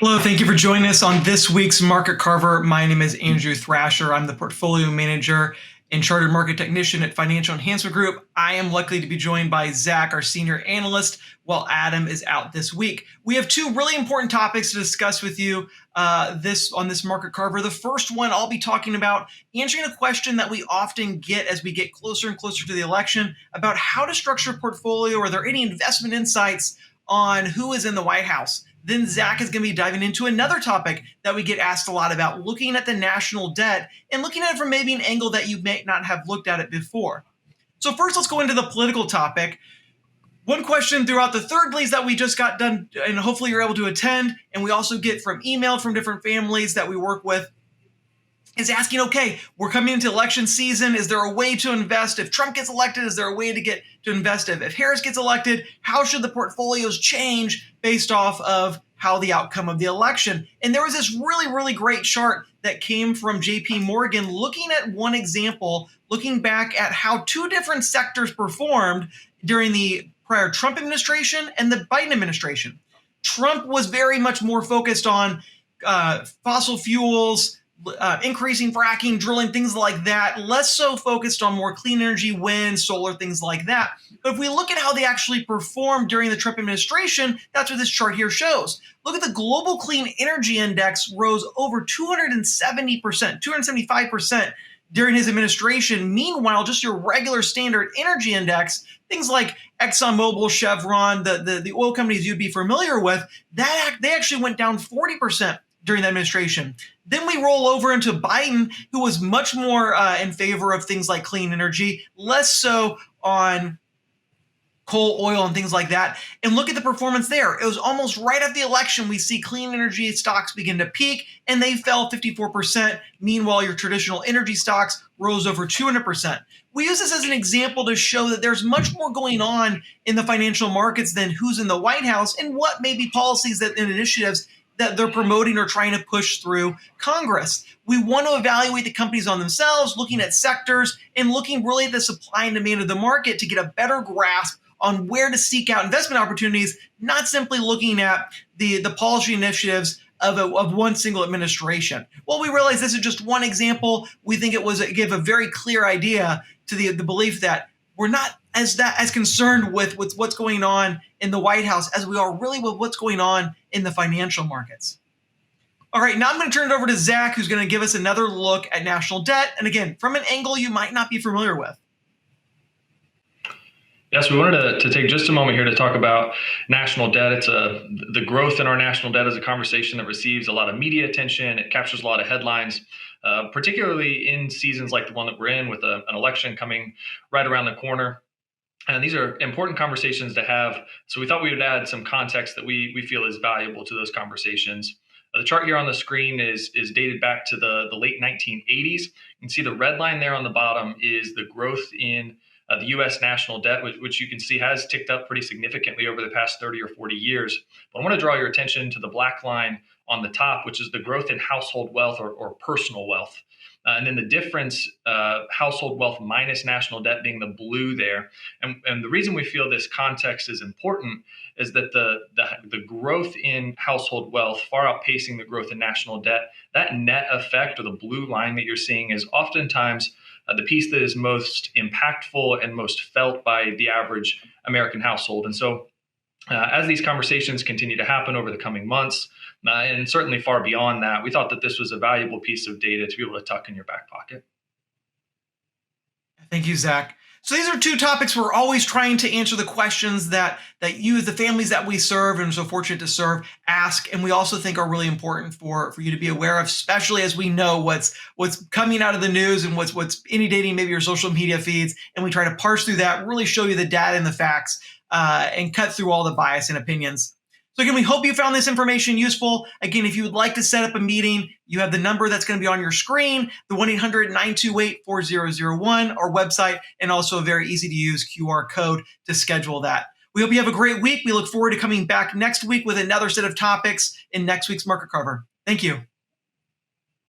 Hello, thank you for joining us on this week's Market Carver. My name is Andrew Thrasher. I'm the portfolio manager and chartered market technician at Financial Enhancement Group. I am lucky to be joined by Zach, our senior analyst, while Adam is out this week. We have two really important topics to discuss with you on this Market Carver. The first one, I'll be talking about answering a question that we often get as we get closer and closer to the election about how to structure a portfolio. Are there any investment insights on who is in the White House? Then Zach is going to be diving into another topic that we get asked a lot about, looking at the national debt and looking at it from maybe an angle that you may not have looked at it before. So first, let's go into the political topic. One question throughout the thirdlies that we just got done, and hopefully you're able to attend, and we also get from email from different families that we work with, is asking, okay, we're coming into election season. Is there a way to invest? If Trump gets elected, is there a way to invest? If Harris gets elected, how should the portfolios change based off of how the outcome of the election? And there was this really, really great chart that came from JP Morgan looking at one example, looking back at how two different sectors performed during the prior Trump administration and the Biden administration. Trump was very much more focused on fossil fuels, increasing fracking, drilling, things like that, less so focused on more clean energy, wind, solar, things like that. But if we look at how they actually performed during the Trump administration, that's what this chart here shows. Look at the global clean energy index rose over 270%, 275% during his administration. Meanwhile, just your regular standard energy index, things like ExxonMobil, Chevron, the oil companies you'd be familiar with, they actually went down 40% during the administration. Then we roll over into Biden, who was much more in favor of things like clean energy, less so on coal, oil, and things like that. And look at the performance there. It was almost right after the election, we see clean energy stocks begin to peak, and they fell 54%. Meanwhile, your traditional energy stocks rose over 200%. We use this as an example to show that there's much more going on in the financial markets than who's in the White House and what may be policies and initiatives that they're promoting or trying to push through Congress. We want to evaluate the companies on themselves, looking at sectors and looking really at the supply and demand of the market to get a better grasp on where to seek out investment opportunities, not simply looking at the policy initiatives of one single administration. Well, we realize this is just one example. We think it gave a very clear idea to the belief that we're not as concerned with what's going on in the White House as we are really with what's going on in the financial markets. All right, now I'm going to turn it over to Zach, who's going to give us another look at national debt, and again, from an angle you might not be familiar with. Yes, we wanted to take just a moment here to talk about national debt. The growth in our national debt is a conversation that receives a lot of media attention. It captures a lot of headlines, particularly in seasons like the one that we're in with an election coming right around the corner. And these are important conversations to have. So we thought we would add some context that we feel is valuable to those conversations. The chart here on the screen is dated back to the late 1980s. You can see the red line there on the bottom is the growth in the U.S. national debt, which you can see has ticked up pretty significantly over the past 30 or 40 years. But I want to draw your attention to the black line on the top, which is the growth in household wealth or personal wealth. And then the difference, household wealth minus national debt being the blue there. And the reason we feel this context is important is that the growth in household wealth far outpacing the growth in national debt, that net effect or the blue line that you're seeing is oftentimes the piece that is most impactful and most felt by the average American household. And so as these conversations continue to happen over the coming months, and certainly far beyond that, we thought that this was a valuable piece of data to be able to tuck in your back pocket. Thank you, Zach. So these are two topics we're always trying to answer the questions that you, the families that we serve and are so fortunate to serve, ask, and we also think are really important for you to be aware of, especially as we know what's coming out of the news and what's inundating maybe your social media feeds, and we try to parse through that, really show you the data and the facts, and cut through all the bias and opinions. So again, we hope you found this information useful. Again, if you would like to set up a meeting, you have the number that's going to be on your screen, the 1-800-928-4001, our website, and also a very easy to use QR code to schedule that. We hope you have a great week. We look forward to coming back next week with another set of topics in next week's Market Carver. Thank you.